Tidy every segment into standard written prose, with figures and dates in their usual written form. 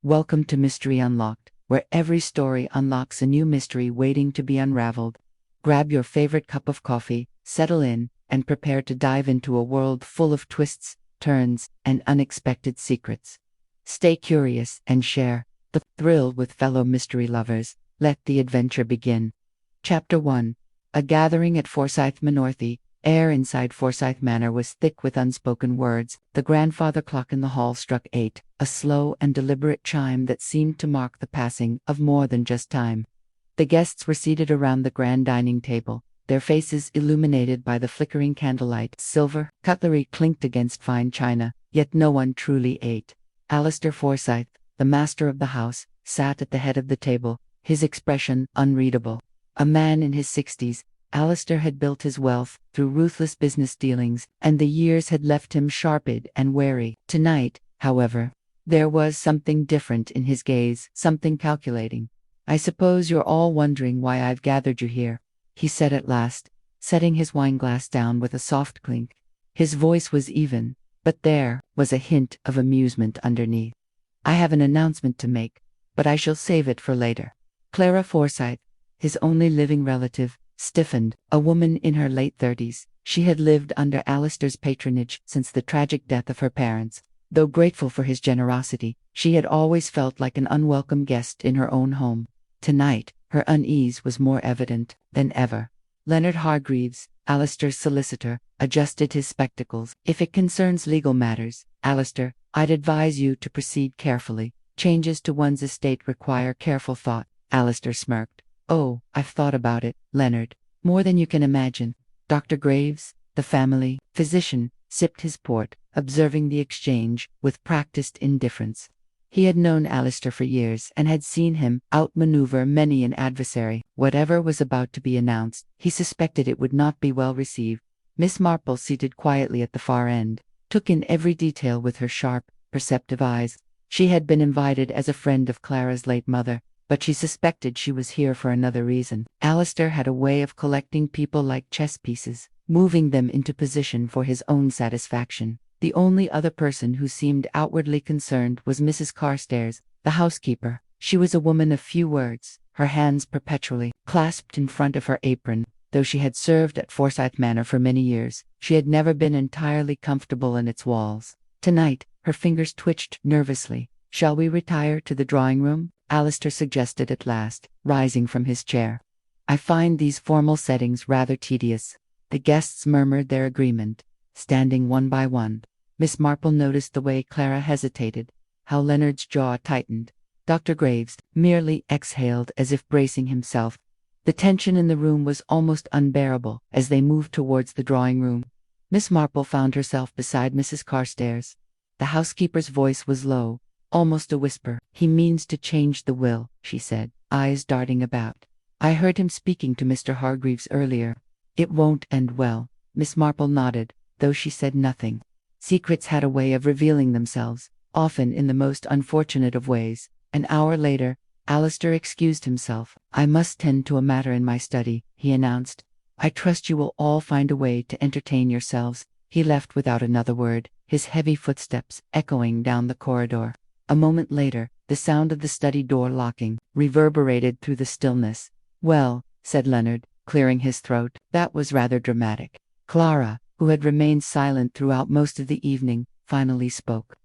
Welcome to Mystery Unlocked, where every story unlocks a new mystery waiting to be unraveled. Grab your favorite cup of coffee, settle in, and prepare to dive into a world full of twists, turns, and unexpected secrets. Stay curious and share the thrill with fellow mystery lovers. Let the adventure begin. Chapter 1. A gathering at Forsyth Manorthy. Air inside Forsyth Manor was thick with unspoken words. The grandfather clock in the hall struck 8, a slow and deliberate chime that seemed to mark the passing of more than just time. The guests were seated around the grand dining table, their faces illuminated by the flickering candlelight. Silver cutlery clinked against fine china, yet no one truly ate. Alistair Forsyth, the master of the house, sat at the head of the table, his expression unreadable. A man in his 60s, Alistair had built his wealth through ruthless business dealings, and the years had left him sharp-eyed and wary. Tonight, however, there was something different in his gaze, something calculating. "I suppose you're all wondering why I've gathered you here," he said at last, setting his wineglass down with a soft clink. His voice was even, but there was a hint of amusement underneath. "I have an announcement to make, but I shall save it for later." Clara Forsyth, his only living relative, stiffened. A woman in her late 30s, she had lived under Alistair's patronage since the tragic death of her parents. Though grateful for his generosity, she had always felt like an unwelcome guest in her own home. Tonight, her unease was more evident than ever. Leonard Hargreaves, Alistair's solicitor, adjusted his spectacles. "If it concerns legal matters, Alistair, I'd advise you to proceed carefully. Changes to one's estate require careful thought." Alistair smirked. "Oh, I've thought about it, Leonard. More than you can imagine." Dr. Graves, the family physician, sipped his port, observing the exchange with practiced indifference. He had known Alistair for years and had seen him outmaneuver many an adversary. Whatever was about to be announced, he suspected it would not be well received. Miss Marple, seated quietly at the far end, took in every detail with her sharp, perceptive eyes. She had been invited as a friend of Clara's late mother, but she suspected she was here for another reason. Alistair had a way of collecting people like chess pieces, moving them into position for his own satisfaction. The only other person who seemed outwardly concerned was Mrs. Carstairs, the housekeeper. She was a woman of few words, her hands perpetually clasped in front of her apron. Though she had served at Forsyth Manor for many years, she had never been entirely comfortable in its walls. Tonight, her fingers twitched nervously. "Shall we retire to the drawing room?" Alistair suggested at last, rising from his chair. "I find these formal settings rather tedious." The guests murmured their agreement, standing one by one. Miss Marple noticed the way Clara hesitated, how Leonard's jaw tightened. Dr. Graves merely exhaled as if bracing himself. The tension in the room was almost unbearable as they moved towards the drawing room. Miss Marple found herself beside Mrs. Carstairs. The housekeeper's voice was low, almost a whisper. "He means to change the will," she said, eyes darting about. "I heard him speaking to Mr. Hargreaves earlier. It won't end well." Miss Marple nodded, though she said nothing. Secrets had a way of revealing themselves, often in the most unfortunate of ways. An hour later, Alistair excused himself. "I must tend to a matter in my study," he announced. "I trust you will all find a way to entertain yourselves." He left without another word, his heavy footsteps echoing down the corridor. A moment later, the sound of the study door locking reverberated through the stillness. "Well," said Leonard, clearing his throat, "that was rather dramatic." Clara, who had remained silent throughout most of the evening, finally spoke.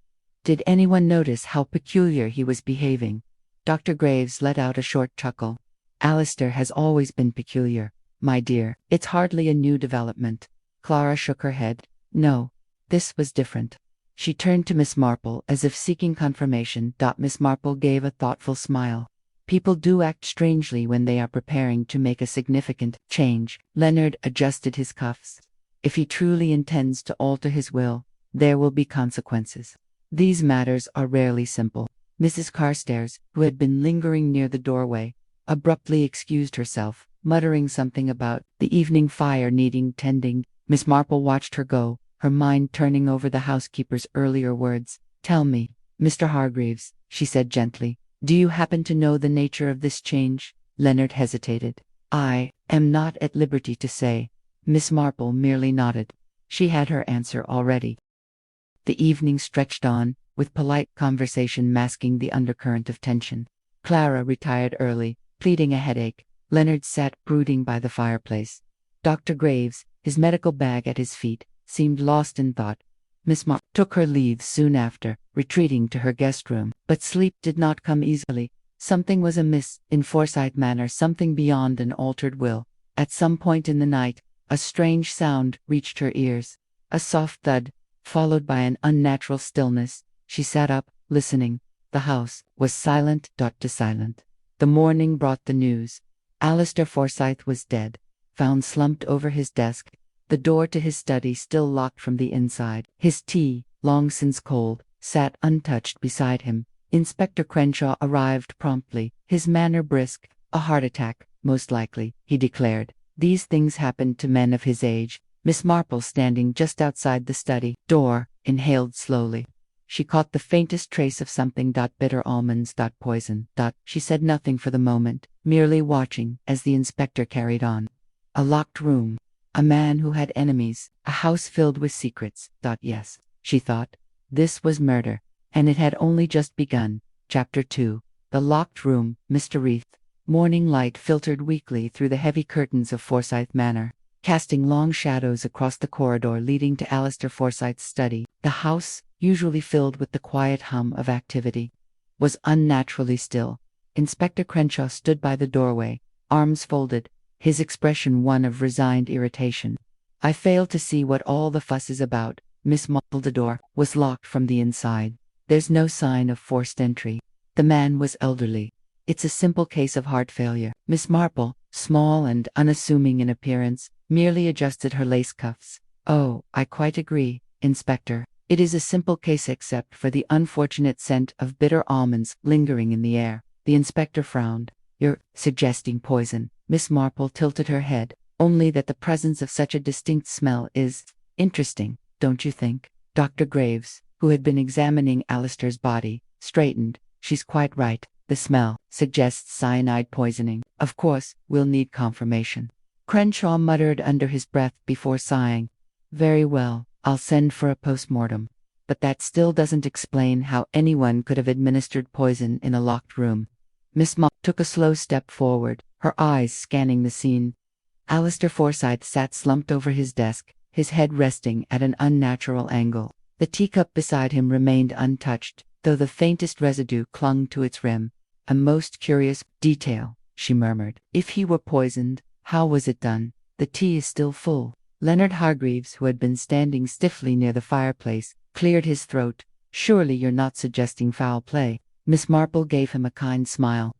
"Did anyone notice how peculiar he was behaving?" Dr. Graves let out a short chuckle. "Alistair has always been peculiar, my dear. It's hardly a new development." Clara shook her head. "No, this was different." She turned to Miss Marple as if seeking confirmation. Miss Marple gave a thoughtful smile. "People do act strangely when they are preparing to make a significant change." Leonard adjusted his cuffs. "If he truly intends to alter his will, there will be consequences. These matters are rarely simple." Mrs. Carstairs, who had been lingering near the doorway, abruptly excused herself, muttering something about the evening fire needing tending. Miss Marple watched her go, her mind turning over the housekeeper's earlier words. "Tell me, Mr. Hargreaves," she said gently, "do you happen to know the nature of this change?" Leonard hesitated. "I am not at liberty to say." Miss Marple merely nodded. She had her answer already. The evening stretched on, with polite conversation masking the undercurrent of tension. Clara retired early, pleading a headache. Leonard sat brooding by the fireplace. Dr. Graves, his medical bag at his feet, seemed lost in thought. Miss Marple took her leave soon after, retreating to her guest room. But sleep did not come easily. Something was amiss in Forsyth Manor, something beyond an altered will. At some point in the night, a strange sound reached her ears. A soft thud, followed by an unnatural stillness. She sat up, listening. The house was silent. The morning brought the news. Alistair Forsyth was dead, found slumped over his desk, the door to his study still locked from the inside. His tea, long since cold, sat untouched beside him. Inspector Crenshaw arrived promptly, his manner brisk. A heart attack, most likely, he declared. These things happened to men of his age. Miss Marple, standing just outside the study door, inhaled slowly. She caught the faintest trace of something. Bitter almonds. Poison. She said nothing for the moment, merely watching as the inspector carried on. A locked room. A man who had enemies. A house filled with secrets. Yes, she thought. This was murder. And it had only just begun. Chapter 2. The Locked Room. Mr. Reith. Morning light filtered weakly through the heavy curtains of Forsyth Manor, casting long shadows across the corridor leading to Alistair Forsyth's study. The house, usually filled with the quiet hum of activity, was unnaturally still. Inspector Crenshaw stood by the doorway, arms folded, his expression one of resigned irritation. I fail to see what all the fuss is about. Miss Marple. The door was locked from the inside. There's no sign of forced entry. The man was elderly. It's a simple case of heart failure. Miss Marple, small and unassuming in appearance, merely adjusted her lace cuffs. Oh, I quite agree, Inspector. It is a simple case except for the unfortunate scent of bitter almonds lingering in the air. The inspector frowned. You're suggesting poison. Miss Marple tilted her head. Only that the presence of such a distinct smell is interesting, don't you think? Dr. Graves, who had been examining Alistair's body, straightened. She's quite right. The smell suggests cyanide poisoning. Of course, we'll need confirmation. Crenshaw muttered under his breath before sighing. Very well, I'll send for a postmortem. But that still doesn't explain how anyone could have administered poison in a locked room. Miss Marple took a slow step forward, her eyes scanning the scene. Alistair Forsyth sat slumped over his desk, his head resting at an unnatural angle. The teacup beside him remained untouched, though the faintest residue clung to its rim. A most curious detail, she murmured. If he were poisoned, how was it done? The tea is still full. Leonard Hargreaves, who had been standing stiffly near the fireplace, cleared his throat. Surely you're not suggesting foul play. Miss Marple gave him a kind smile.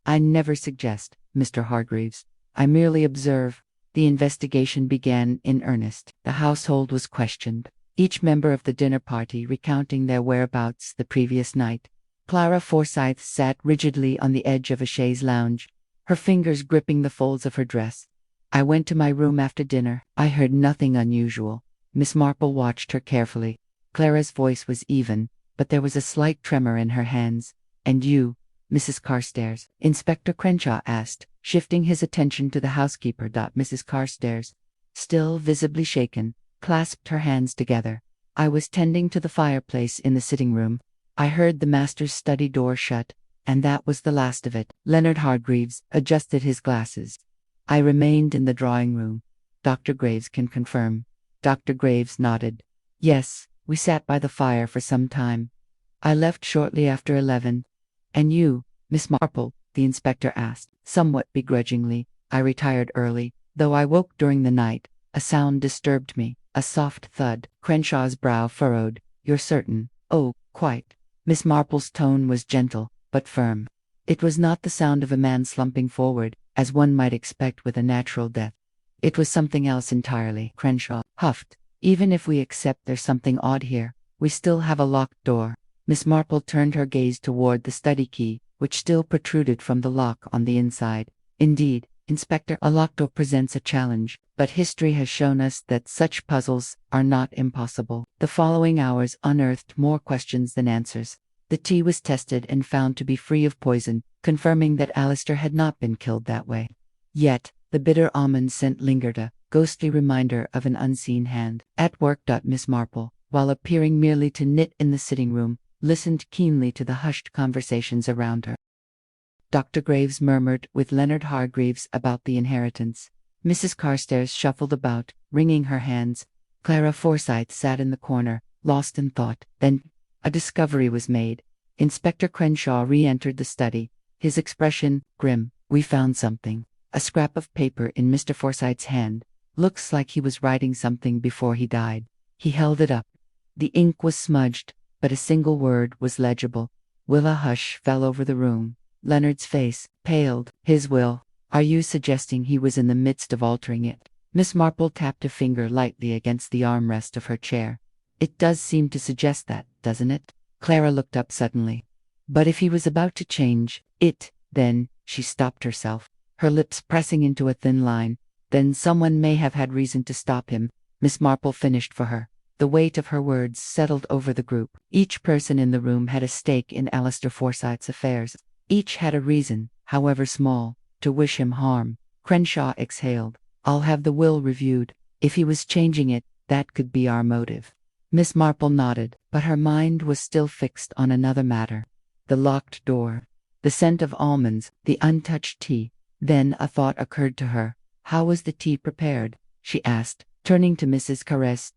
I never suggest, Mr. Hargreaves. I merely observe. The investigation began in earnest. The household was questioned, each member of the dinner party recounting their whereabouts the previous night. Clara Forsyth sat rigidly on the edge of a chaise lounge, her fingers gripping the folds of her dress. I went to my room after dinner. I heard nothing unusual. Miss Marple watched her carefully. Clara's voice was even, but there was a slight tremor in her hands. And you, Mrs. Carstairs? Inspector Crenshaw asked, shifting his attention to the housekeeper. Mrs. Carstairs, still visibly shaken, clasped her hands together. I was tending to the fireplace in the sitting room. I heard the master's study door shut, and that was the last of it. Leonard Hargreaves adjusted his glasses. I remained in the drawing room. Dr. Graves can confirm. Dr. Graves nodded. Yes, we sat by the fire for some time. I left shortly after 11. And you, Miss Marple? The inspector asked, somewhat begrudgingly. I retired early, though I woke during the night. A sound disturbed me. A soft thud. Crenshaw's brow furrowed. You're certain? Oh, quite. Miss Marple's tone was gentle, but firm. It was not the sound of a man slumping forward, as one might expect with a natural death. It was something else entirely. Crenshaw huffed. Even if we accept there's something odd here, we still have a locked door. Miss Marple turned her gaze toward the study key, which still protruded from the lock on the inside. Indeed, Inspector, a locked door presents a challenge, but history has shown us that such puzzles are not impossible. The following hours unearthed more questions than answers. The tea was tested and found to be free of poison, confirming that Alistair had not been killed that way. Yet, the bitter almond scent lingered, a ghostly reminder of an unseen hand at work. Miss Marple, while appearing merely to knit in the sitting room, listened keenly to the hushed conversations around her. Dr. Graves murmured with Leonard Hargreaves about the inheritance. Mrs. Carstairs shuffled about, wringing her hands. Clara Forsyth sat in the corner, lost in thought. Then a discovery was made. Inspector Crenshaw re-entered the study, his expression grim. "We found something." A scrap of paper in Mr. Forsyth's hand. "Looks like he was writing something before he died." He held it up. The ink was smudged, but a single word was legible. Will. A hush fell over the room. Leonard's face paled. "His will. Are you suggesting he was in the midst of altering it?" Miss Marple tapped a finger lightly against the armrest of her chair. "It does seem to suggest that, doesn't it?" Clara looked up suddenly. But if he was about to change it, then she stopped herself, her lips pressing into a thin line. "Then someone may have had reason to stop him," Miss Marple finished for her. The weight of her words settled over the group. Each person in the room had a stake in Alistair Forsyth's affairs. Each had a reason, however small, to wish him harm. Crenshaw exhaled. "I'll have the will reviewed. If he was changing it, that could be our motive." Miss Marple nodded, but her mind was still fixed on another matter. The locked door. The scent of almonds, the untouched tea. Then a thought occurred to her. How was the tea prepared? She asked, turning to Mrs. Tairs.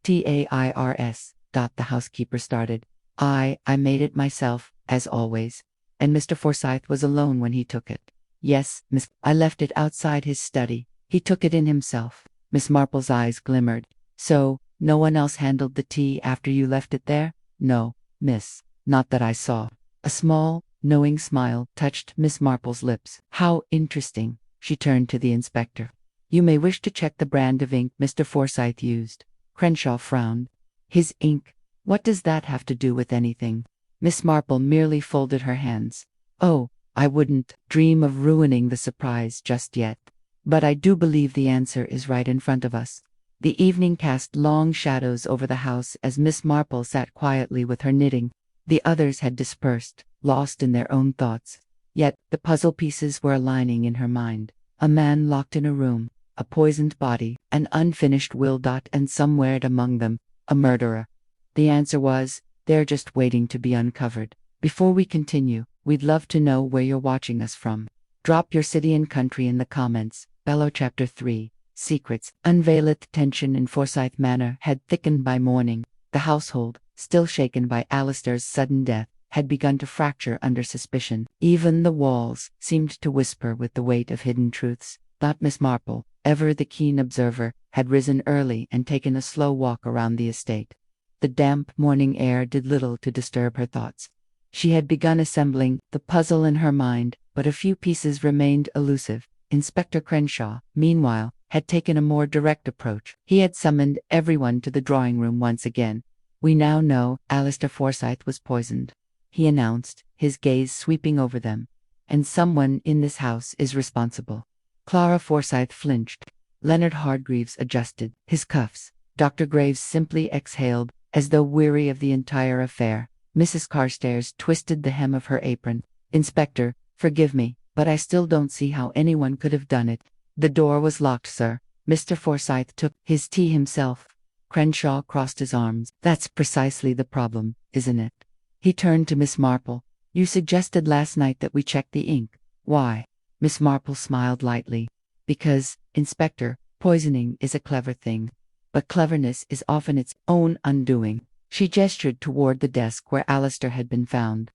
"Tairs. The housekeeper started. I made it myself, as always." "And Mr. Forsyth was alone when he took it?" "Yes, miss. I left it outside his study. He took it in himself." Miss Marple's eyes glimmered. "So, no one else handled the tea after you left it there?" "No, miss. Not that I saw." A small, knowing smile touched Miss Marple's lips. "How interesting." She turned to the inspector. "You may wish to check the brand of ink Mr. Forsyth used." Crenshaw frowned. "His ink? What does that have to do with anything?" Miss Marple merely folded her hands. "Oh, I wouldn't dream of ruining the surprise just yet. But I do believe the answer is right in front of us." The evening cast long shadows over the house as Miss Marple sat quietly with her knitting. The others had dispersed, lost in their own thoughts. Yet the puzzle pieces were aligning in her mind. A man locked in a room, a poisoned body, an unfinished will. And somewhere among them, a murderer. The answer was, they're just waiting to be uncovered. Before we continue, we'd love to know where you're watching us from. Drop your city and country in the comments. Below. Chapter 3. Secrets. Unveiled. Tension in Forsyth Manor had thickened by morning. The household, still shaken by Alistair's sudden death, had begun to fracture under suspicion. Even the walls seemed to whisper with the weight of hidden truths. Thought Miss Marple, ever the keen observer, had risen early and taken a slow walk around the estate. The damp morning air did little to disturb her thoughts. She had begun assembling the puzzle in her mind, but a few pieces remained elusive. Inspector Crenshaw, meanwhile, had taken a more direct approach. He had summoned everyone to the drawing room once again. "We now know Alistair Forsyth was poisoned," he announced, his gaze sweeping over them. "And someone in this house is responsible." Clara Forsyth flinched. Leonard Hargreaves adjusted his cuffs. Dr. Graves simply exhaled, as though weary of the entire affair. Mrs. Carstairs twisted the hem of her apron. "Inspector, forgive me, but I still don't see how anyone could have done it." "The door was locked, sir. Mr. Forsyth took his tea himself." Crenshaw crossed his arms. "That's precisely the problem, isn't it?" He turned to Miss Marple. "You suggested last night that we check the ink. Why?" Miss Marple smiled lightly. "Because, Inspector, poisoning is a clever thing. But cleverness is often its own undoing." She gestured toward the desk where Alistair had been found.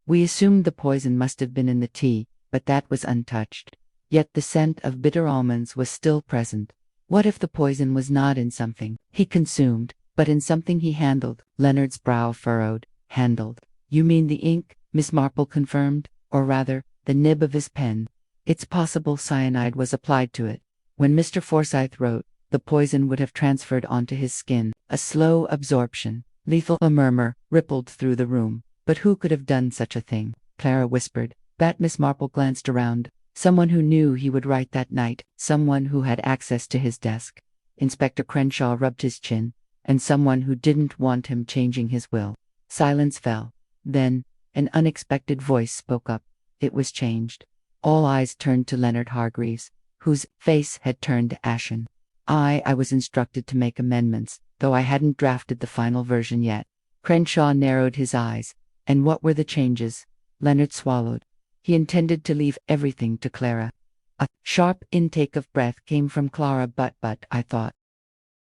"We assumed the poison must have been in the tea, but that was untouched. Yet the scent of bitter almonds was still present. What if the poison was not in something he consumed, but in something he handled?" Leonard's brow furrowed. "Handled? You mean the ink?" Miss Marple confirmed. "Or rather, the nib of his pen. It's possible cyanide was applied to it. When Mr. Forsyth wrote, the poison would have transferred onto his skin. A slow absorption. Lethal." A murmur rippled through the room. "But who could have done such a thing?" Clara whispered. That Miss Marple glanced around. Someone who knew he would write that night, someone who had access to his desk. Inspector Crenshaw rubbed his chin. And someone who didn't want him changing his will. Silence fell. Then, an unexpected voice spoke up. It was changed. All eyes turned to Leonard Hargreaves, whose face had turned ashen. I was instructed to make amendments, though I hadn't drafted the final version yet. Crenshaw narrowed his eyes. And what were the changes? Leonard swallowed. He intended to leave everything to Clara. A sharp intake of breath came from Clara. But I thought.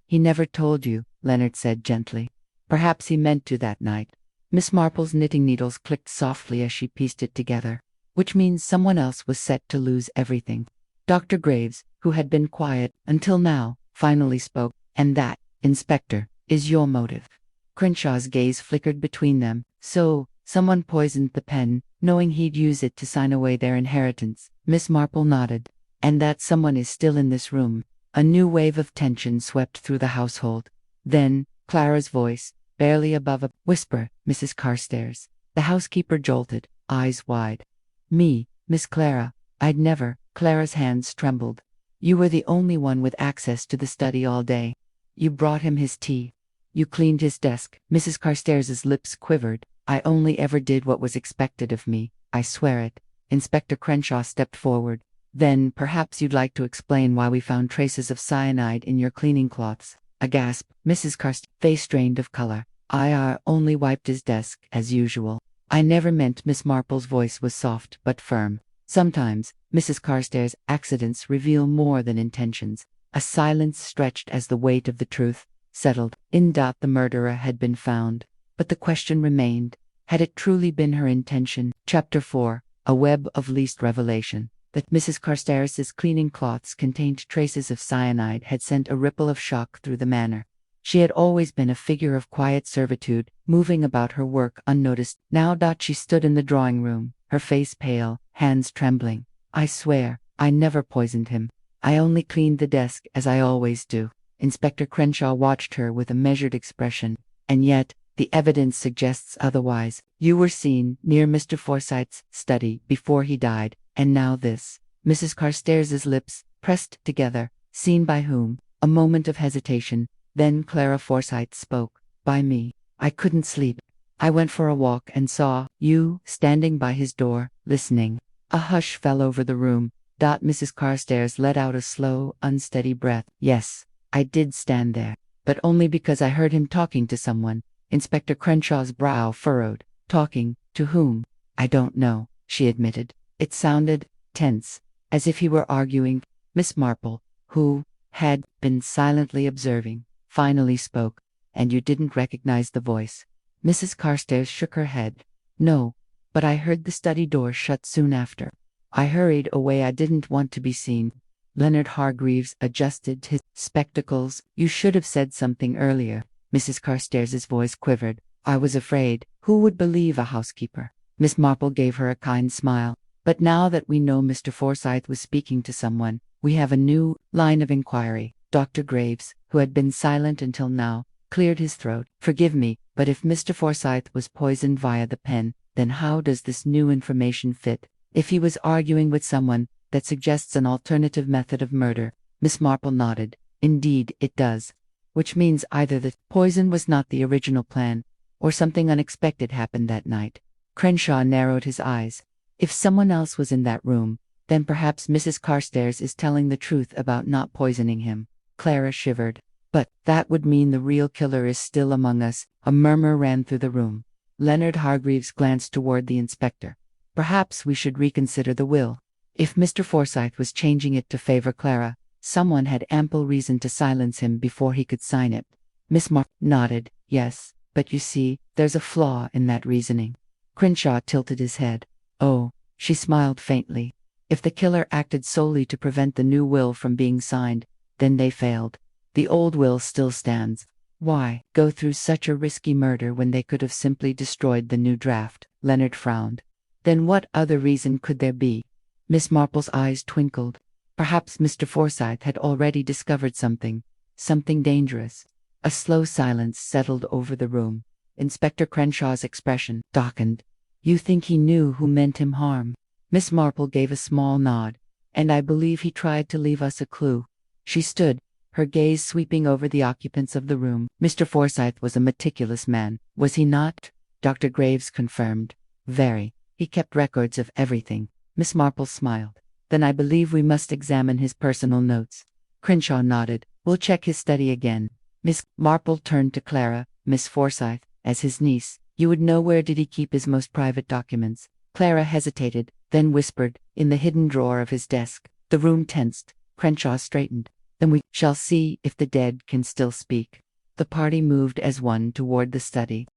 He never told you, Leonard said gently. Perhaps he meant to that night. Miss Marple's knitting needles clicked softly as she pieced it together. Which means someone else was set to lose everything. Dr. Graves, who had been quiet until now, finally spoke. And that, Inspector, is your motive. Crenshaw's gaze flickered between them. So, someone poisoned the pen, knowing he'd use it to sign away their inheritance. Miss Marple nodded. And that someone is still in this room. A new wave of tension swept through the household. Then, Clara's voice, barely above a whisper, Mrs. Carstairs. The housekeeper jolted, eyes wide. Me, Miss Clara. I'd never. Clara's hands trembled. You were the only one with access to the study all day. You brought him his tea. You cleaned his desk. Mrs. Carstairs's lips quivered. I only ever did what was expected of me. I swear it. Inspector Crenshaw stepped forward. Then, perhaps you'd like to explain why we found traces of cyanide in your cleaning cloths. A gasp. Mrs. Carstairs' face strained of color. I only wiped his desk, as usual. I never meant. Miss Marple's voice was soft but firm. Sometimes, Mrs. Carstairs' accidents reveal more than intentions. A silence stretched as the weight of the truth settled. The murderer had been found. But the question remained. Had it truly been her intention? Chapter 4. A web of least revelation. That Mrs. Carstairs' cleaning cloths contained traces of cyanide had sent a ripple of shock through the manor. She had always been a figure of quiet servitude, moving about her work unnoticed. Now she stood in the drawing room, her face pale, hands trembling. I swear, I never poisoned him. I only cleaned the desk as I always do. Inspector Crenshaw watched her with a measured expression. And yet, the evidence suggests otherwise. You were seen near Mr. Forsyth's study before he died, and now this. Mrs. Carstairs' lips pressed together. Seen by whom? A moment of hesitation. Then Clara Forsyth spoke. By me. I couldn't sleep. I went for a walk and saw you standing by his door, listening. A hush fell over the room. Mrs. Carstairs let out a slow, unsteady breath. Yes, I did stand there, but only because I heard him talking to someone. Inspector Crenshaw's brow furrowed. Talking to whom? I don't know, she admitted. It sounded tense, as if he were arguing. Miss Marple, who had been silently observing, finally spoke. And you didn't recognize the voice? Mrs. Carstairs shook her head. No, but I heard the study door shut soon after. I hurried away. I didn't want to be seen. Leonard Hargreaves adjusted his spectacles. You should have said something earlier. Mrs. Carstairs' voice quivered. I was afraid. Who would believe a housekeeper? Miss Marple gave her a kind smile. But now that we know Mr. Forsyth was speaking to someone, we have a new line of inquiry. Dr. Graves, who had been silent until now, cleared his throat. Forgive me, but if Mr. Forsyth was poisoned via the pen, then how does this new information fit? If he was arguing with someone, that suggests an alternative method of murder. Miss Marple nodded. Indeed, it does. Which means either the poison was not the original plan, or something unexpected happened that night. Crenshaw narrowed his eyes. If someone else was in that room, then perhaps Mrs. Carstairs is telling the truth about not poisoning him. Clara shivered. But that would mean the real killer is still among us. A murmur ran through the room. Leonard Hargreaves glanced toward the inspector. Perhaps we should reconsider the will. If Mr. Forsyth was changing it to favor Clara, someone had ample reason to silence him before he could sign it. Miss Marple nodded. Yes, but you see, there's a flaw in that reasoning. Crenshaw tilted his head. Oh, she smiled faintly. If the killer acted solely to prevent the new will from being signed, then they failed. The old will still stands. Why go through such a risky murder when they could have simply destroyed the new draft? Leonard frowned. Then what other reason could there be? Miss Marple's eyes twinkled. Perhaps Mr. Forsyth had already discovered something dangerous. A slow silence settled over the room. Inspector Crenshaw's expression darkened. You think he knew who meant him harm? Miss Marple gave a small nod. And I believe he tried to leave us a clue. She stood, her gaze sweeping over the occupants of the room. Mr. Forsyth was a meticulous man, was he not? Dr. Graves confirmed. Very. He kept records of everything. Miss Marple smiled. Then I believe we must examine his personal notes. Crenshaw nodded. We'll check his study again. Miss Marple turned to Clara. Miss Forsyth, As his niece, you would know where did he keep his most private documents. Clara hesitated, then whispered, in the hidden drawer of his desk. The room tensed. Crenshaw straightened. Then we shall see if the dead can still speak. The party moved as one toward the study.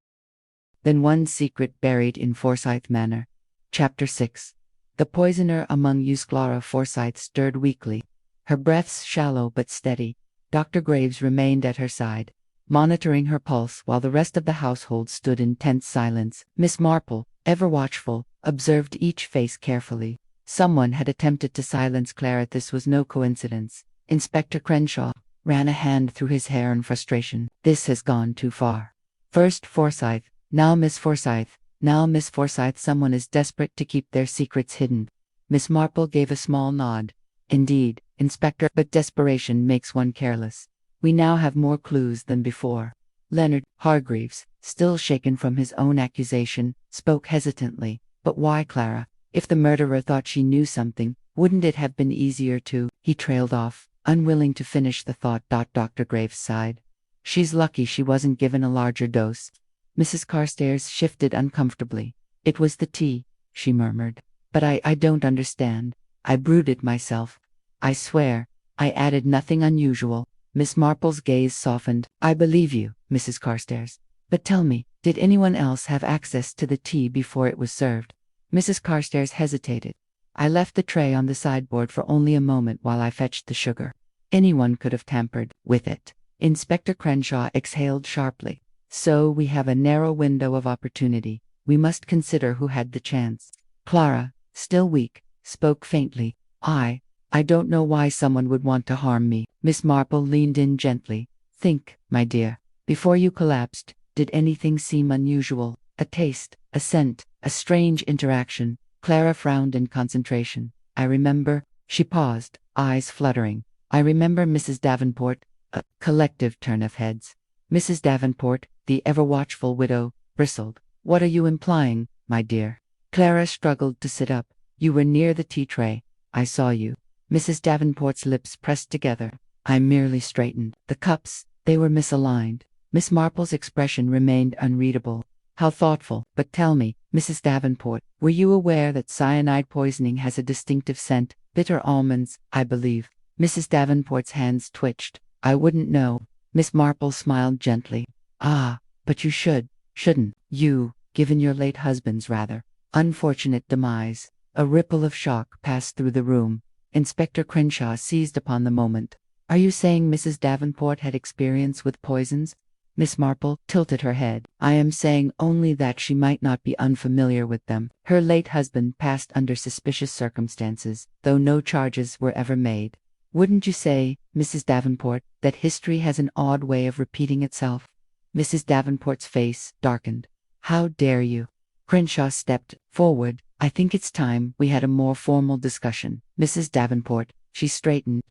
Then one secret buried in Forsyth Manor. Chapter 6. The poisoner among you. Clara Forsyth stirred weakly. Her breaths shallow but steady. Dr. Graves remained at her side, monitoring her pulse while the rest of the household stood in tense silence. Miss Marple, ever watchful, observed each face carefully. Someone had attempted to silence Clara. This was no coincidence. Inspector Crenshaw ran a hand through his hair in frustration. This has gone too far. First Forsyth, now Miss Forsyth, now Miss Forsyth. Someone is desperate to keep their secrets hidden. Miss Marple gave a small nod. Indeed, Inspector, but desperation makes one careless. We now have more clues than before. Leonard Hargreaves, still shaken from his own accusation, spoke hesitantly. But why, Clara? If the murderer thought she knew something, wouldn't it have been easier to— He trailed off, unwilling to finish the thought. Dr. Graves sighed. She's lucky she wasn't given a larger dose. Mrs. Carstairs shifted uncomfortably. It was the tea, she murmured. But I don't understand. I brewed it myself. I swear, I added nothing unusual. Miss Marple's gaze softened. I believe you, Mrs. Carstairs. But tell me, did anyone else have access to the tea before it was served? Mrs. Carstairs hesitated. I left the tray on the sideboard for only a moment while I fetched the sugar. Anyone could have tampered with it. Inspector Crenshaw exhaled sharply. So we have a narrow window of opportunity. We must consider who had the chance. Clara, still weak, spoke faintly. I don't know why someone would want to harm me. Miss Marple leaned in gently. Think, my dear. Before you collapsed, did anything seem unusual? A taste, a scent, a strange interaction? Clara frowned in concentration. I remember— She paused, eyes fluttering. I remember Mrs. Davenport. A collective turn of heads. Mrs. Davenport, the ever-watchful widow, bristled. What are you implying, my dear? Clara struggled to sit up. You were near the tea tray. I saw you. Mrs. Davenport's lips pressed together. I merely straightened. The cups, they were misaligned. Miss Marple's expression remained unreadable. How thoughtful. But tell me, Mrs. Davenport, were you aware that cyanide poisoning has a distinctive scent? Bitter almonds, I believe. Mrs. Davenport's hands twitched. I wouldn't know. Miss Marple smiled gently. Ah, but you shouldn't you, given your late husband's rather unfortunate demise. A ripple of shock passed through the room. Inspector Crenshaw seized upon the moment. Are you saying Mrs. Davenport had experience with poisons? Miss Marple tilted her head. I am saying only that she might not be unfamiliar with them. Her late husband passed under suspicious circumstances, though no charges were ever made. Wouldn't you say, Mrs. Davenport, that history has an odd way of repeating itself? Mrs. Davenport's face darkened. How dare you? Crenshaw stepped forward. I think it's time we had a more formal discussion. Mrs. Davenport, she straightened.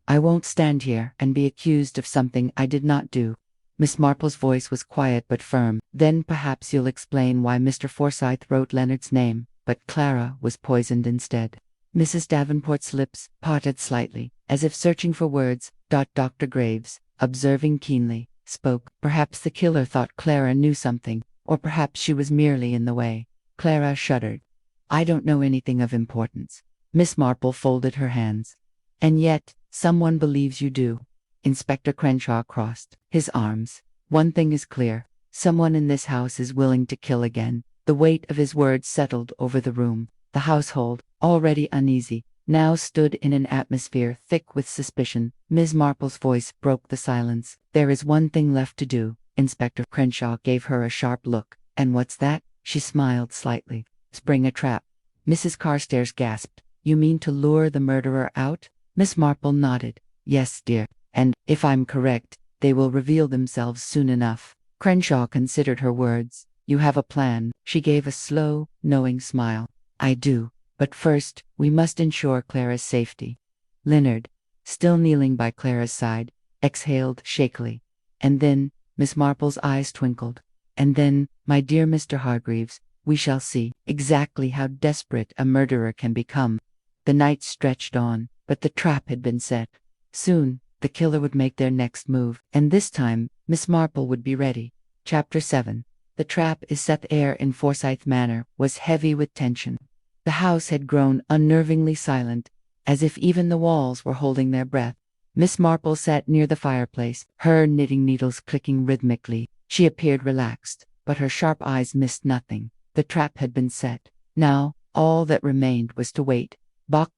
I won't stand here and be accused of something I did not do. Miss Marple's voice was quiet but firm. Then perhaps you'll explain why Mr. Forsyth wrote Leonard's name, but Clara was poisoned instead. Mrs. Davenport's lips parted slightly, as if searching for words. Dr. Graves, observing keenly, spoke. Perhaps the killer thought Clara knew something, or perhaps she was merely in the way. Clara shuddered. I don't know anything of importance. Miss Marple folded her hands. And yet, someone believes you do. Inspector Crenshaw crossed his arms. One thing is clear. Someone in this house is willing to kill again. The weight of his words settled over the room. The household, already uneasy, now stood in an atmosphere thick with suspicion. Miss Marple's voice broke the silence. There is one thing left to do. Inspector Crenshaw gave her a sharp look. And what's that? She smiled slightly. Spring a trap. Mrs. Carstairs gasped. You mean to lure the murderer out? Miss Marple nodded. Yes, dear. And, if I'm correct, they will reveal themselves soon enough. Crenshaw considered her words. You have a plan. She gave a slow, knowing smile. I do. But first, we must ensure Clara's safety. Leonard, still kneeling by Clara's side, exhaled shakily. And then, Miss Marple's eyes twinkled. And then, my dear Mr. Hargreaves, we shall see exactly how desperate a murderer can become. The night stretched on, but the trap had been set. Soon, the killer would make their next move, and this time, Miss Marple would be ready. Chapter 7. The trap is set. The air in Forsyth Manor was heavy with tension. The house had grown unnervingly silent, as if even the walls were holding their breath. Miss Marple sat near the fireplace, her knitting needles clicking rhythmically. She appeared relaxed, but her sharp eyes missed nothing. The trap had been set. Now, all that remained was to wait.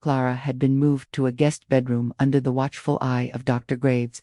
Clara had been moved to a guest bedroom under the watchful eye of Dr. Graves,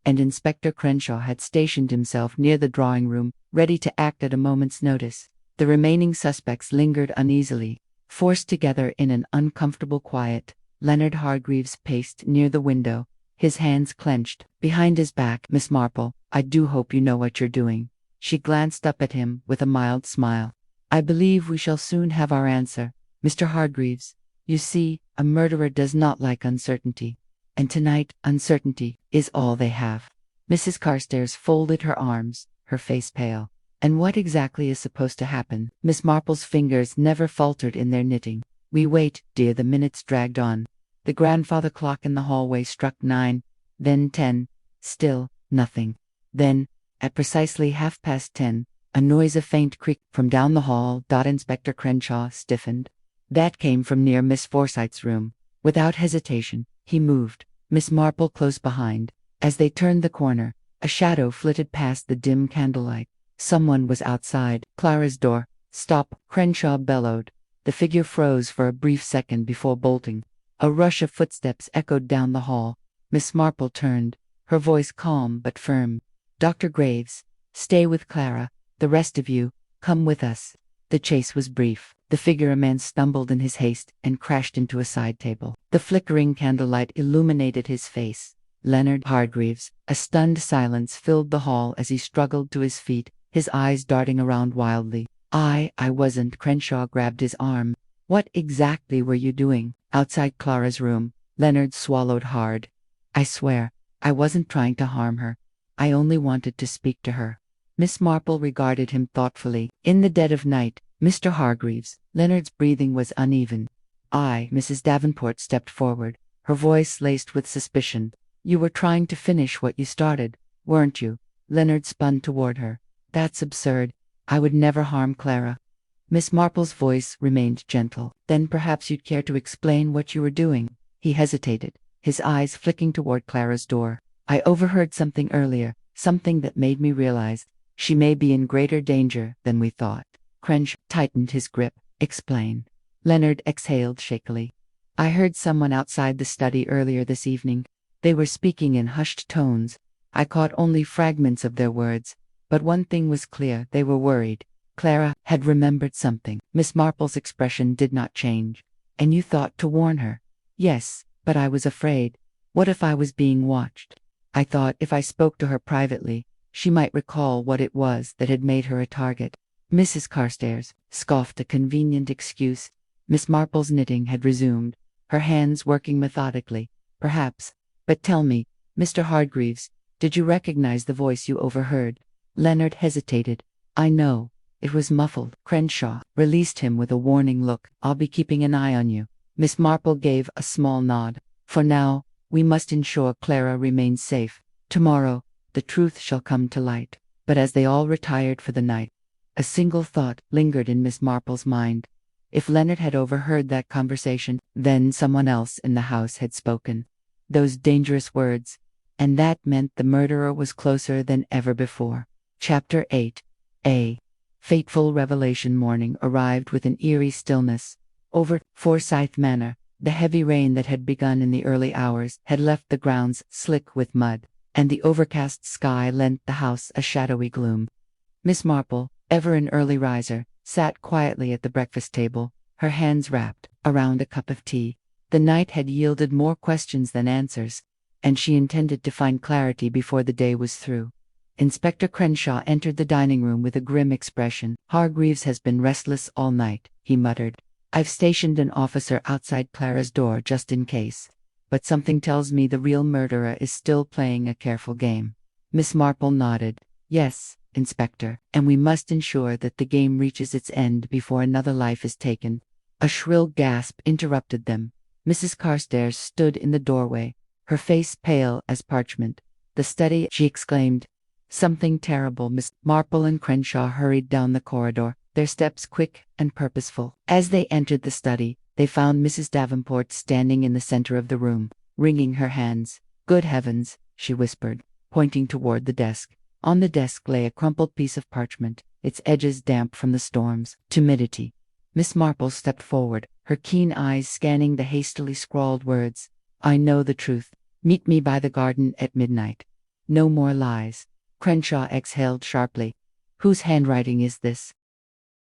and Inspector Crenshaw had stationed himself near the drawing room, ready to act at a moment's notice. The remaining suspects lingered uneasily, forced together in an uncomfortable quiet. Leonard Hargreaves paced near the window, his hands clenched. Behind his back, Miss Marple, I do hope you know what you're doing. She glanced up at him with a mild smile. I believe we shall soon have our answer, Mr. Hargreaves. You see, a murderer does not like uncertainty. And tonight, uncertainty is all they have. Mrs. Carstairs folded her arms, her face pale. And what exactly is supposed to happen? Miss Marple's fingers never faltered in their knitting. We wait, dear. The minutes dragged on. The grandfather clock in the hallway struck 9, then 10. Still, nothing. Then, at precisely 10:30, a noise, a faint creak from down the hall. Inspector Crenshaw stiffened. That came from near Miss Forsyth's room. Without hesitation, he moved, Miss Marple close behind. As they turned the corner, a shadow flitted past the dim candlelight. Someone was outside Clara's door. Stop, Crenshaw bellowed. The figure froze for a brief second before bolting. A rush of footsteps echoed down the hall. Miss Marple turned, her voice calm but firm. Dr. Graves, stay with Clara. The rest of you, come with us. The chase was brief. The figure, a man, stumbled in his haste and crashed into a side table. The flickering candlelight illuminated his face. Leonard Hargreaves. A stunned silence filled the hall as he struggled to his feet, his eyes darting around wildly. I wasn't. Crenshaw grabbed his arm. What exactly were you doing outside Clara's room? Leonard swallowed hard. I swear, I wasn't trying to harm her. I only wanted to speak to her. Miss Marple regarded him thoughtfully. In the dead of night, Mr. Hargreaves. Leonard's breathing was uneven. Mrs. Davenport stepped forward, her voice laced with suspicion. You were trying to finish what you started, weren't you? Leonard spun toward her. That's absurd. I would never harm Clara. Miss Marple's voice remained gentle. Then perhaps you'd care to explain what you were doing. He hesitated, his eyes flicking toward Clara's door. I overheard something earlier, something that made me realize she may be in greater danger than we thought. Crenshaw tightened his grip. Explain. Leonard exhaled shakily. I heard someone outside the study earlier this evening. They were speaking in hushed tones. I caught only fragments of their words, but one thing was clear: they were worried. Clara had remembered something. Miss Marple's expression did not change. And you thought to warn her? Yes, but I was afraid. What if I was being watched? I thought if I spoke to her privately, she might recall what it was that had made her a target. Mrs. Carstairs scoffed, a convenient excuse. Miss Marple's knitting had resumed, her hands working methodically. Perhaps. But tell me, Mr. Hargreaves, did you recognize the voice you overheard? Leonard hesitated. I know. It was muffled. Crenshaw released him with a warning look. I'll be keeping an eye on you. Miss Marple gave a small nod. For now, we must ensure Clara remains safe. Tomorrow, the truth shall come to light. But as they all retired for the night, a single thought lingered in Miss Marple's mind. If Leonard had overheard that conversation, then someone else in the house had spoken those dangerous words, and that meant the murderer was closer than ever before. Chapter 8. A fateful revelation. Morning arrived with an eerie stillness. Over Forsyth Manor, the heavy rain that had begun in the early hours had left the grounds slick with mud, and the overcast sky lent the house a shadowy gloom. Miss Marple, ever an early riser, sat quietly at the breakfast table, her hands wrapped around a cup of tea. The night had yielded more questions than answers, and she intended to find clarity before the day was through. Inspector Crenshaw entered the dining room with a grim expression. Hargreaves has been restless all night, he muttered. I've stationed an officer outside Clara's door just in case. But something tells me the real murderer is still playing a careful game. Miss Marple nodded. Yes, Inspector, and we must ensure that the game reaches its end before another life is taken. A shrill gasp interrupted them. Mrs. Carstairs stood in the doorway, her face pale as parchment. The study, she exclaimed. Something terrible. Miss Marple and Crenshaw hurried down the corridor, their steps quick and purposeful. As they entered the study, they found Mrs. Davenport standing in the center of the room, wringing her hands. "Good heavens," she whispered, pointing toward the desk. On the desk lay a crumpled piece of parchment, its edges damp from the storm's timidity. Miss Marple stepped forward, her keen eyes scanning the hastily scrawled words. "I know the truth. Meet me by the garden at midnight. No more lies." Crenshaw exhaled sharply. "Whose handwriting is this?"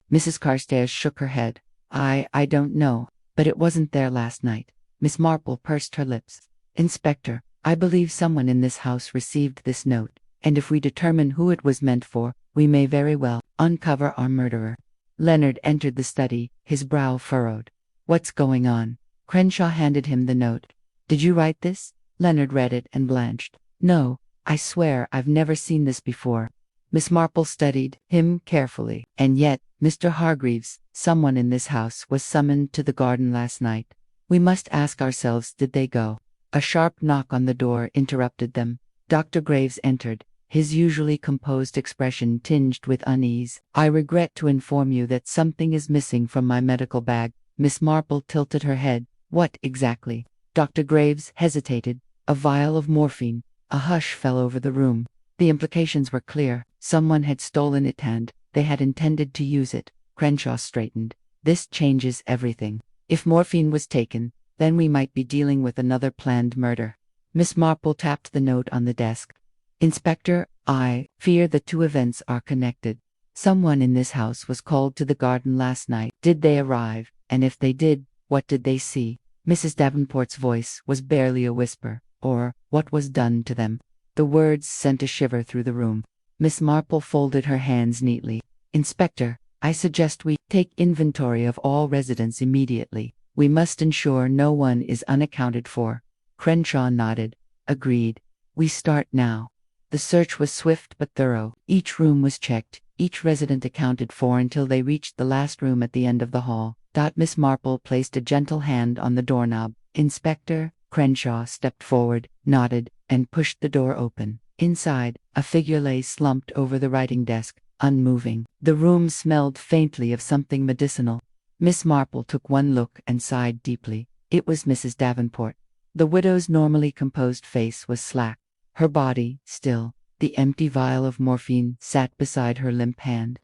Mrs. Carstairs shook her head. I don't know, but it wasn't there last night." Miss Marple pursed her lips. "Inspector, I believe someone in this house received this note, and if we determine who it was meant for, we may very well uncover our murderer." Leonard entered the study, his brow furrowed. "What's going on?" Crenshaw handed him the note. "Did you write this?" Leonard read it and blanched. "No, I swear I've never seen this before." Miss Marple studied him carefully. "And yet, Mr. Hargreaves, someone in this house was summoned to the garden last night. We must ask ourselves, did they go?" A sharp knock on the door interrupted them. Dr. Graves entered, his usually composed expression tinged with unease. "I regret to inform you that something is missing from my medical bag." Miss Marple tilted her head. "What exactly?" Dr. Graves hesitated. "A vial of morphine." A hush fell over the room. The implications were clear. Someone had stolen it and they had intended to use it. Crenshaw straightened. "This changes everything. If morphine was taken, then we might be dealing with another planned murder." Miss Marple tapped the note on the desk. "Inspector, I fear the two events are connected. Someone in this house was called to the garden last night. Did they arrive? And if they did, what did they see?" Mrs. Davenport's voice was barely a whisper. "Or, what was done to them?" The words sent a shiver through the room. Miss Marple folded her hands neatly. "Inspector, I suggest we take inventory of all residents immediately. We must ensure no one is unaccounted for." Crenshaw nodded. "Agreed. We start now." The search was swift but thorough. Each room was checked, each resident accounted for until they reached the last room at the end of the hall. Miss Marple placed a gentle hand on the doorknob. "Inspector." Crenshaw stepped forward, nodded, and pushed the door open. Inside, a figure lay slumped over the writing desk, unmoving. The room smelled faintly of something medicinal. Miss Marple took one look and sighed deeply. It was Mrs. Davenport. The widow's normally composed face was slack, her body still. The empty vial of morphine sat beside her limp hand.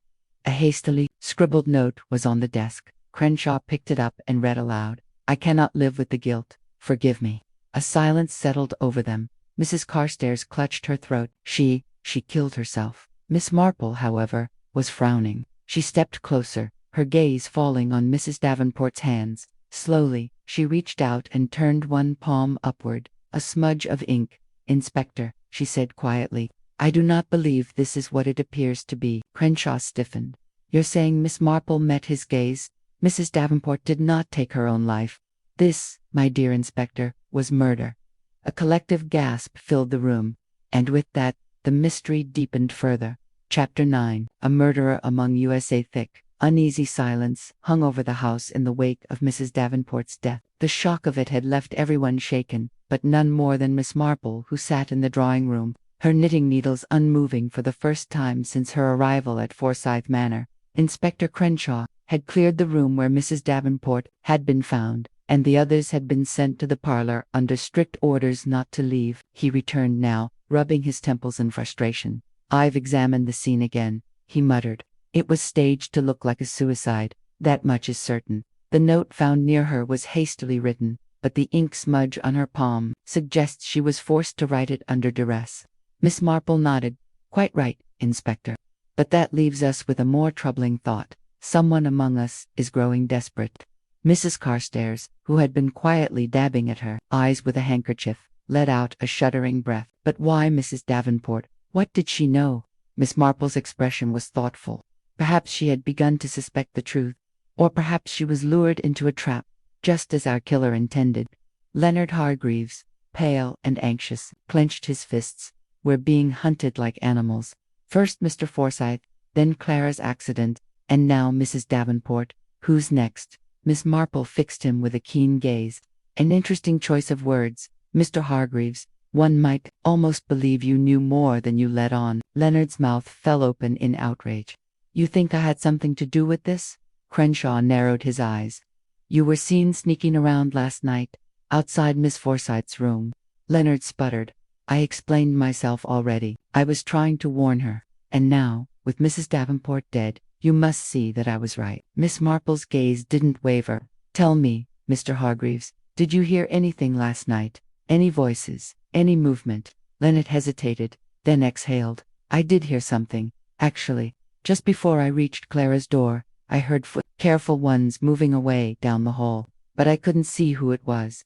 A hastily scribbled note was on the desk. Crenshaw picked it up and read aloud. "I cannot live with the guilt. Forgive me." A silence settled over them. Mrs. Carstairs clutched her throat. She killed herself. Miss Marple, however, was frowning. She stepped closer, her gaze falling on Mrs. Davenport's hands. Slowly, she reached out and turned one palm upward. A smudge of ink. "Inspector," she said quietly, "I do not believe this is what it appears to be." Crenshaw stiffened. "You're saying Miss Marple met his gaze? Mrs. Davenport did not take her own life. This, my dear Inspector, was murder." A collective gasp filled the room, and with that, the mystery deepened further. Chapter 9. A Murderer Among USA. Thick, uneasy silence hung over the house in the wake of Mrs. Davenport's death. The shock of it had left everyone shaken, but none more than Miss Marple, who sat in the drawing room, her knitting needles unmoving for the first time since her arrival at Forsyth Manor. Inspector Crenshaw had cleared the room where Mrs. Davenport had been found, and the others had been sent to the parlor under strict orders not to leave. He returned now, rubbing his temples in frustration. "I've examined the scene again," he muttered. "It was staged to look like a suicide, that much is certain. The note found near her was hastily written, but the ink smudge on her palm suggests she was forced to write it under duress." Miss Marple nodded. "Quite right, Inspector. But that leaves us with a more troubling thought. Someone among us is growing desperate." Mrs. Carstairs, who had been quietly dabbing at her eyes with a handkerchief, let out a shuddering breath. "But why Mrs. Davenport? What did she know?" Miss Marple's expression was thoughtful. Perhaps she had begun to suspect the truth, or perhaps she was lured into a trap, just as our killer intended. Leonard Hargreaves, pale and anxious, clenched his fists. "We're being hunted like animals. First Mr. Forsyth, then Clara's accident, and now Mrs. Davenport. Who's next?" Miss Marple fixed him with a keen gaze. "An interesting choice of words, Mr. Hargreaves. One might almost believe you knew more than you let on. Leonard's mouth fell open in outrage. You think I had something to do with this? Crenshaw narrowed his eyes. You were seen sneaking around last night, outside Miss Forsyth's room. Leonard sputtered. I explained myself already. I was trying to warn her. And now, with Mrs. Davenport dead, you must see that I was right. Miss Marple's gaze didn't waver. Tell me, Mr. Hargreaves, did you hear anything last night? Any voices? Any movement? Leonard hesitated, then exhaled. I did hear something. Actually, just before I reached Clara's door, I heard careful ones moving away down the hall, but I couldn't see who it was.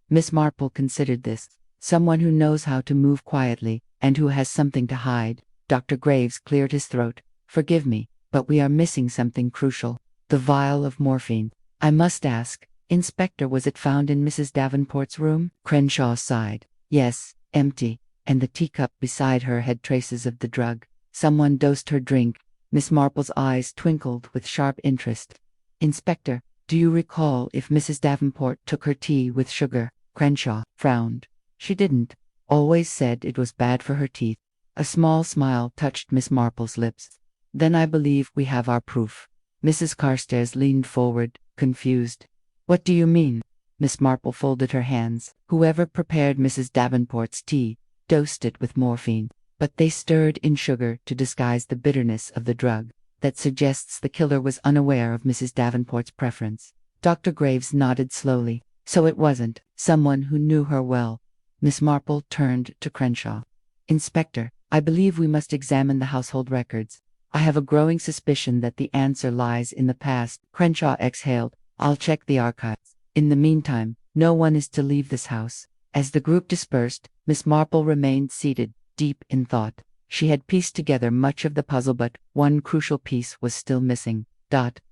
Miss Marple considered this. Someone who knows how to move quietly, and who has something to hide. Dr. Graves cleared his throat. Forgive me, but we are missing something crucial. The vial of morphine. I must ask, Inspector, was it found in Mrs. Davenport's room? Crenshaw sighed. Yes, empty, and the teacup beside her had traces of the drug. Someone dosed her drink. Miss Marple's eyes twinkled with sharp interest. Inspector, do you recall if Mrs. Davenport took her tea with sugar? Crenshaw frowned. She didn't. Always said it was bad for her teeth. A small smile touched Miss Marple's lips. Then I believe we have our proof. Mrs. Carstairs leaned forward, confused. What do you mean? Miss Marple folded her hands. Whoever prepared Mrs. Davenport's tea dosed it with morphine, but they stirred in sugar to disguise the bitterness of the drug. That suggests the killer was unaware of Mrs. Davenport's preference. Dr. Graves nodded slowly. So it wasn't someone who knew her well. Miss Marple turned to Crenshaw. Inspector, I believe we must examine the household records. I have a growing suspicion that the answer lies in the past. Crenshaw exhaled. I'll check the archives. In the meantime, no one is to leave this house. As the group dispersed, Miss Marple remained seated, deep in thought. She had pieced together much of the puzzle, but one crucial piece was still missing.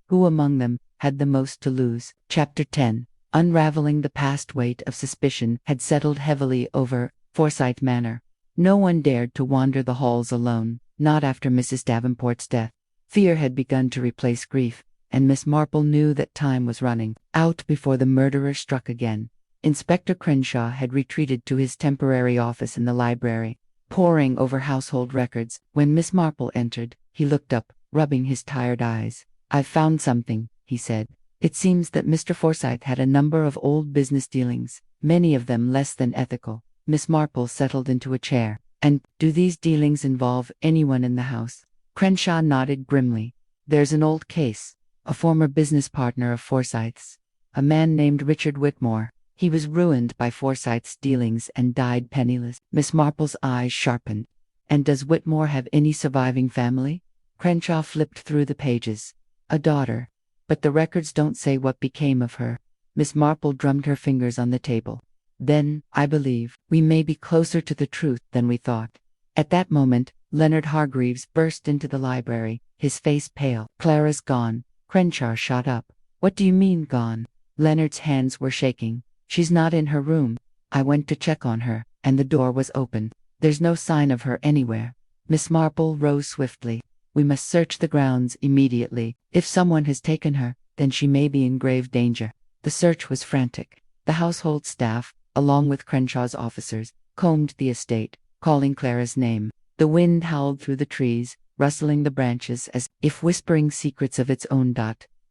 Who among them had the most to lose? Chapter 10. Unraveling the past. Weight of suspicion had settled heavily over Forsyth Manor. No one dared to wander the halls alone, not after Mrs. Davenport's death. Fear had begun to replace grief, and Miss Marple knew that time was running out before the murderer struck again. Inspector Crenshaw had retreated to his temporary office in the library, poring over household records. When Miss Marple entered, he looked up, rubbing his tired eyes. I've found something, he said. It seems that Mr. Forsyth had a number of old business dealings, many of them less than ethical. Miss Marple settled into a chair. And do these dealings involve anyone in the house? Crenshaw nodded grimly. There's an old case. A former business partner of Forsyth's, a man named Richard Whitmore. He was ruined by Forsyth's dealings and died penniless. Miss Marple's eyes sharpened. And does Whitmore have any surviving family? Crenshaw flipped through the pages. A daughter. But the records don't say what became of her. Miss Marple drummed her fingers on the table. Then, I believe, we may be closer to the truth than we thought. At that moment, Leonard Hargreaves burst into the library, his face pale. Clara's gone. Crenshaw shot up. What do you mean, gone? Leonard's hands were shaking. She's not in her room. I went to check on her, and the door was open. There's no sign of her anywhere. Miss Marple rose swiftly. We must search the grounds immediately. If someone has taken her, then she may be in grave danger. The search was frantic. The household staff, along with Crenshaw's officers, combed the estate, calling Clara's name. The wind howled through the trees, rustling the branches as if whispering secrets of its own.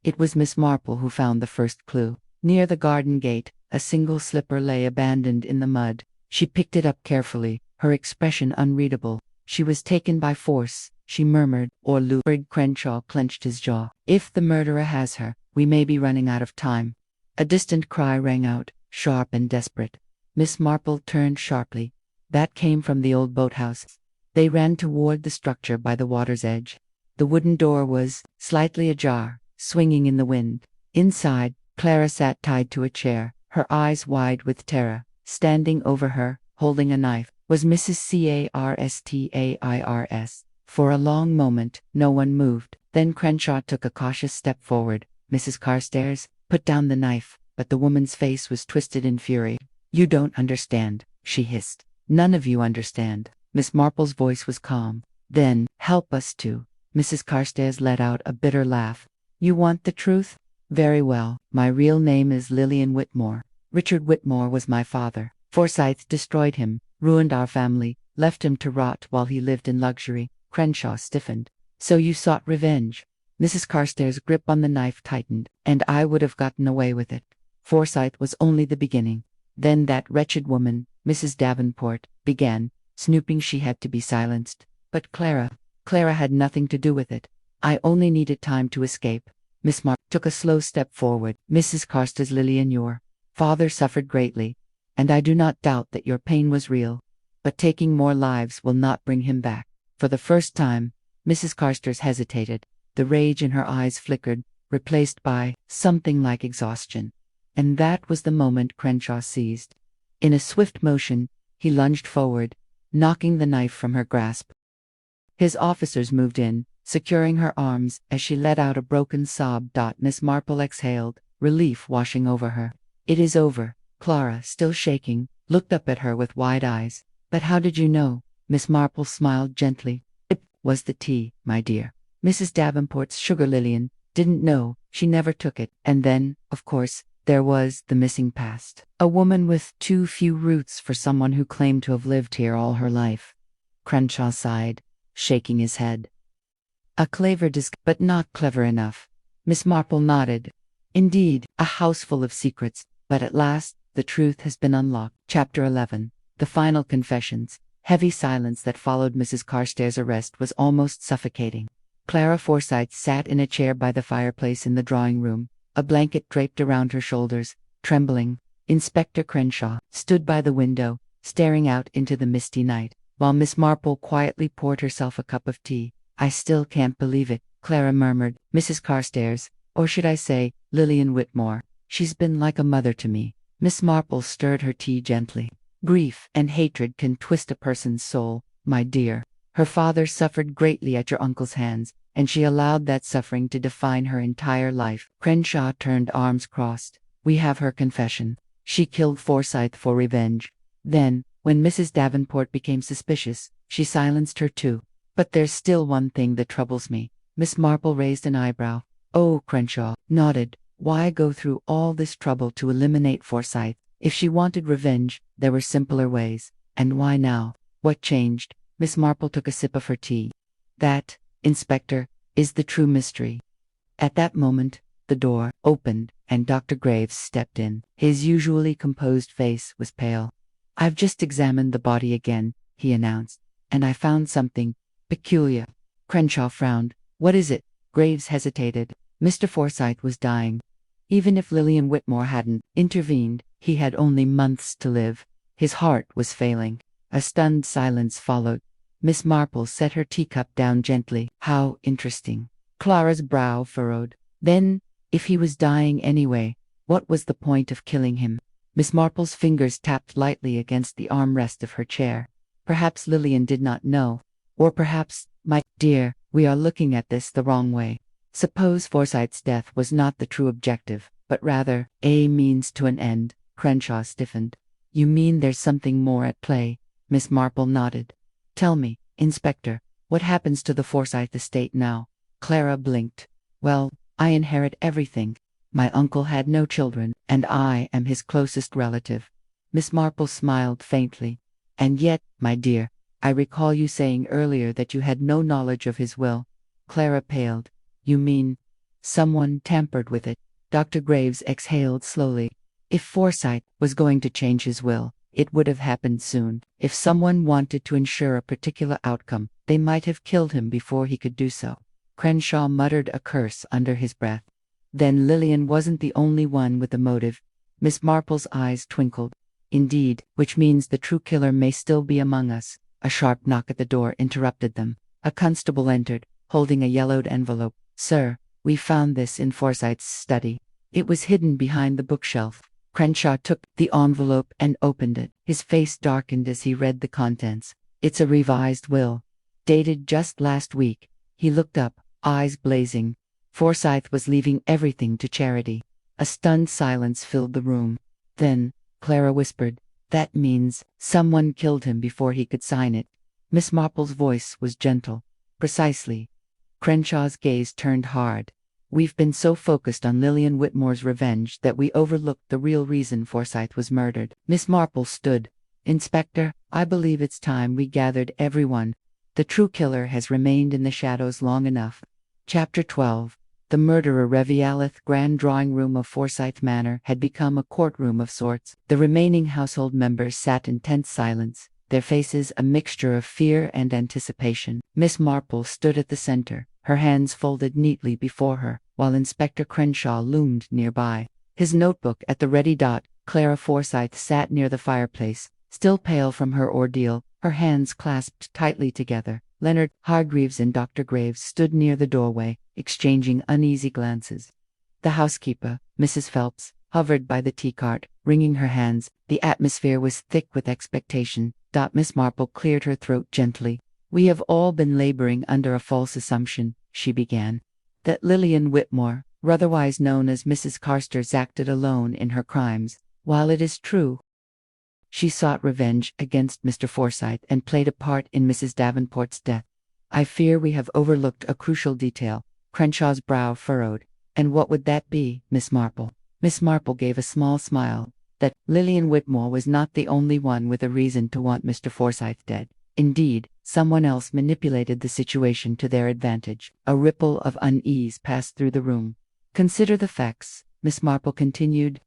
It was Miss Marple who found the first clue. Near the garden gate, a single slipper lay abandoned in the mud. She picked it up carefully, her expression unreadable. She was taken by force, she murmured, or lured. Crenshaw clenched his jaw. If the murderer has her, we may be running out of time. A distant cry rang out, sharp and desperate. Miss Marple turned sharply. That came from the old boathouse. They ran toward the structure by the water's edge. The wooden door was slightly ajar, swinging in the wind. Inside, Clara sat tied to a chair, her eyes wide with terror. Standing over her, holding a knife, was Mrs. Carstairs. For a long moment, no one moved. Then Crenshaw took a cautious step forward. Mrs. Carstairs put down the knife, but the woman's face was twisted in fury. You don't understand, she hissed. None of you understand. Miss Marple's voice was calm. Then, help us to. Mrs. Carstairs let out a bitter laugh. You want the truth? Very well. My real name is Lillian Whitmore. Richard Whitmore was my father. Forsyth destroyed him, ruined our family, left him to rot while he lived in luxury. Crenshaw stiffened. So you sought revenge. Mrs. Carstairs' grip on the knife tightened, and I would have gotten away with it. Forsyth was only the beginning. Then that wretched woman, Mrs. Davenport, began, snooping. She had to be silenced. But Clara had nothing to do with it. I only needed time to escape. Miss Marple took a slow step forward. Mrs. Carstairs, Lillian, your father suffered greatly, and I do not doubt that your pain was real. But taking more lives will not bring him back. For the first time, Mrs. Carstairs hesitated. The rage in her eyes flickered, replaced by something like exhaustion. And that was the moment Crenshaw seized. In a swift motion, he lunged forward, knocking the knife from her grasp. His officers moved in, securing her arms as she let out a broken sob. Miss Marple exhaled, relief washing over her. It is over. Clara, still shaking, looked up at her with wide eyes. But how did you know? Miss Marple smiled gently. It was the tea, my dear. Mrs. Davenport's sugar. Lillian didn't know. She never took it. And then, of course, there was the missing past. A woman with too few roots for someone who claimed to have lived here all her life. Crenshaw sighed, shaking his head. A clever but not clever enough. Miss Marple nodded. Indeed, a house full of secrets, but at last, the truth has been unlocked. Chapter 11. The final confessions. Heavy silence that followed Mrs. Carstairs' arrest was almost suffocating. Clara Forsyth sat in a chair by the fireplace in the drawing room, a blanket draped around her shoulders, trembling. Inspector Crenshaw stood by the window, staring out into the misty night, while Miss Marple quietly poured herself a cup of tea. I still can't believe it, Clara murmured. Mrs. Carstairs, or should I say, Lillian Whitmore. She's been like a mother to me. Miss Marple stirred her tea gently. Grief and hatred can twist a person's soul, my dear. Her father suffered greatly at your uncle's hands, and she allowed that suffering to define her entire life. Crenshaw turned, arms crossed. We have her confession. She killed Forsyth for revenge. Then, when Mrs. Davenport became suspicious, she silenced her too. But there's still one thing that troubles me. Miss Marple raised an eyebrow. Oh, Crenshaw nodded. Why go through all this trouble to eliminate Forsyth? If she wanted revenge, there were simpler ways. And why now? What changed? Miss Marple took a sip of her tea. That, Inspector, is the true mystery. At that moment, the door opened, and Dr. Graves stepped in. His usually composed face was pale. I've just examined the body again, he announced, and I found something peculiar. Crenshaw frowned. What is it? Graves hesitated. Mr. Forsyth was dying. Even if Lillian Whitmore hadn't intervened, he had only months to live. His heart was failing. A stunned silence followed. Miss Marple set her teacup down gently. How interesting. Clara's brow furrowed. Then, if he was dying anyway, what was the point of killing him? Miss Marple's fingers tapped lightly against the armrest of her chair. Perhaps Lillian did not know. Or perhaps, my dear, we are looking at this the wrong way. Suppose Forsyth's death was not the true objective, but rather a means to an end. Crenshaw stiffened. You mean there's something more at play? Miss Marple nodded. Tell me, Inspector, what happens to the Forsyth estate now? Clara blinked. Well, I inherit everything. My uncle had no children, and I am his closest relative. Miss Marple smiled faintly. And yet, my dear, I recall you saying earlier that you had no knowledge of his will. Clara paled. You mean, someone tampered with it? Dr. Graves exhaled slowly. If Forsyth was going to change his will, it would have happened soon. If someone wanted to ensure a particular outcome, they might have killed him before he could do so. Crenshaw muttered a curse under his breath. Then Lillian wasn't the only one with a motive. Miss Marple's eyes twinkled. Indeed, which means the true killer may still be among us. A sharp knock at the door interrupted them. A constable entered, holding a yellowed envelope. Sir, we found this in Forsyth's study. It was hidden behind the bookshelf. Crenshaw took the envelope and opened it. His face darkened as he read the contents. It's a revised will, dated just last week. He looked up, eyes blazing. Forsyth was leaving everything to charity. A stunned silence filled the room. Then, Clara whispered, that means someone killed him before he could sign it. Miss Marple's voice was gentle. Precisely. Crenshaw's gaze turned hard. We've been so focused on Lillian Whitmore's revenge that we overlooked the real reason Forsyth was murdered. Miss Marple stood. Inspector, I believe it's time we gathered everyone. The true killer has remained in the shadows long enough. Chapter 12. The murderer revealeth. Grand drawing room of Forsyth Manor had become a courtroom of sorts. The remaining household members sat in tense silence, their faces a mixture of fear and anticipation. Miss Marple stood at the center, her hands folded neatly before her, while Inspector Crenshaw loomed nearby, his notebook at the ready. Clara Forsyth sat near the fireplace, still pale from her ordeal, her hands clasped tightly together. Leonard Hargreaves and Dr. Graves stood near the doorway, exchanging uneasy glances. The housekeeper, Mrs. Phelps, hovered by the tea-cart, wringing her hands. The atmosphere was thick with expectation. Miss Marple cleared her throat gently. We have all been laboring under a false assumption, she began, that Lillian Whitmore, otherwise known as Mrs. Carstairs, acted alone in her crimes. While it is true she sought revenge against Mr. Forsyth and played a part in Mrs. Davenport's death, I fear we have overlooked a crucial detail. Crenshaw's brow furrowed. And what would that be, Miss Marple? Miss Marple gave a small smile. That Lillian Whitmore was not the only one with a reason to want Mr. Forsyth dead. Indeed, someone else manipulated the situation to their advantage. A ripple of unease passed through the room. Consider the facts, Miss Marple continued.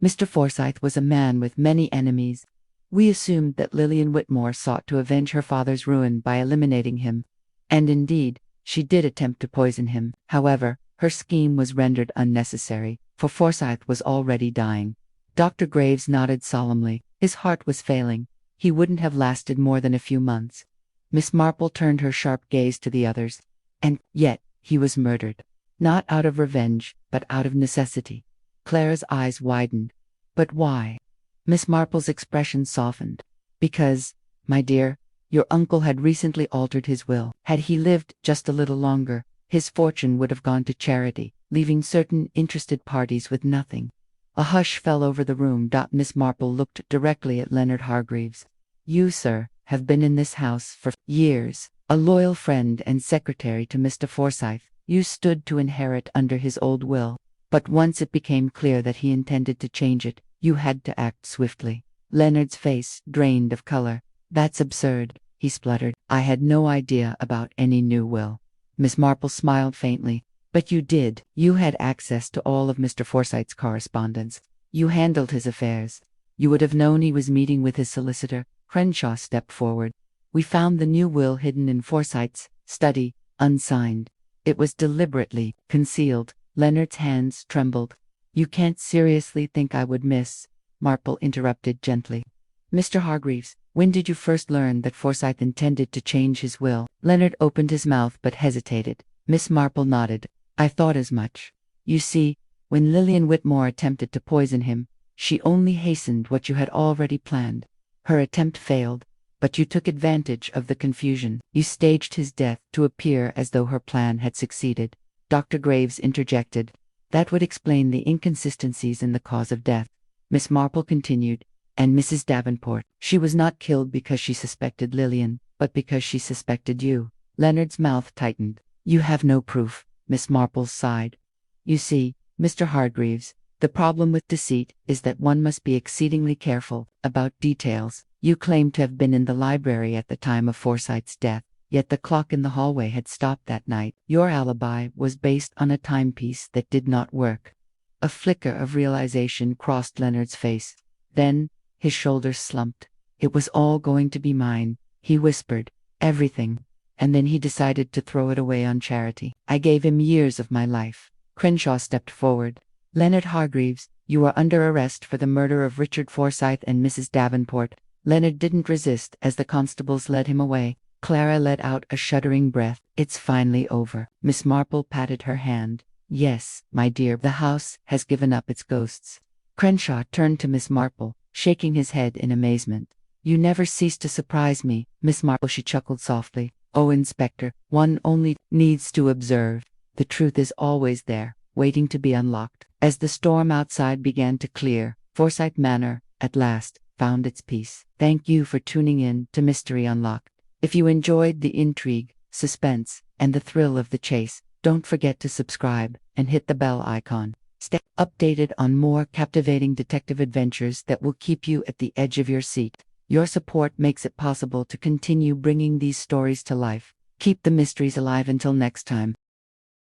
Mr. Forsyth was a man with many enemies. We assumed that Lillian Whitmore sought to avenge her father's ruin by eliminating him. And indeed, she did attempt to poison him. However, her scheme was rendered unnecessary, for Forsyth was already dying. Dr. Graves nodded solemnly. His heart was failing. He wouldn't have lasted more than a few months. Miss Marple turned her sharp gaze to the others. And yet, he was murdered. Not out of revenge, but out of necessity. Clara's eyes widened. But why? Miss Marple's expression softened. Because, my dear, your uncle had recently altered his will. Had he lived just a little longer, his fortune would have gone to charity, leaving certain interested parties with nothing. A hush fell over the room. Miss Marple looked directly at Leonard Hargreaves. You, sir, have been in this house for years, a loyal friend and secretary to Mr. Forsyth. You stood to inherit under his old will. But once it became clear that he intended to change it, you had to act swiftly. Leonard's face drained of color. That's absurd, he spluttered. I had no idea about any new will. Miss Marple smiled faintly. But you did. You had access to all of Mr. Forsyth's correspondence. You handled his affairs. You would have known he was meeting with his solicitor. Crenshaw stepped forward. We found the new will hidden in Forsyth's study, unsigned. It was deliberately concealed. Leonard's hands trembled. You can't seriously think I would miss? Marple interrupted gently. Mr. Hargreaves, when did you first learn that Forsyth intended to change his will? Leonard opened his mouth but hesitated. Miss Marple nodded. I thought as much. You see, when Lillian Whitmore attempted to poison him, she only hastened what you had already planned. Her attempt failed, but you took advantage of the confusion. You staged his death to appear as though her plan had succeeded. Dr. Graves interjected. That would explain the inconsistencies in the cause of death. Miss Marple continued. And Mrs. Davenport, she was not killed because she suspected Lillian, but because she suspected you. Leonard's mouth tightened. You have no proof, Miss Marple sighed. You see, Mr. Hargreaves, the problem with deceit is that one must be exceedingly careful about details. You claim to have been in the library at the time of Forsyth's death, yet the clock in the hallway had stopped that night. Your alibi was based on a timepiece that did not work. A flicker of realization crossed Leonard's face. Then, his shoulders slumped. It was all going to be mine, he whispered. Everything. And then he decided to throw it away on charity. I gave him years of my life. Crenshaw stepped forward. Leonard Hargreaves, you are under arrest for the murder of Richard Forsyth and Mrs. Davenport. Leonard didn't resist as the constables led him away. Clara let out a shuddering breath. It's finally over. Miss Marple patted her hand. Yes, my dear, the house has given up its ghosts. Crenshaw turned to Miss Marple, shaking his head in amazement. You never cease to surprise me, Miss Marple, she chuckled softly. Oh, Inspector, one only needs to observe. The truth is always there, waiting to be unlocked. As the storm outside began to clear, Forsyth Manor, at last, found its peace. Thank you for tuning in to Mystery Unlocked. If you enjoyed the intrigue, suspense, and the thrill of the chase, Don't forget to subscribe and hit the bell icon. Stay updated on more captivating detective adventures that will keep you at the edge of your seat. Your support makes it possible to continue bringing these stories to life. Keep the mysteries alive until next time.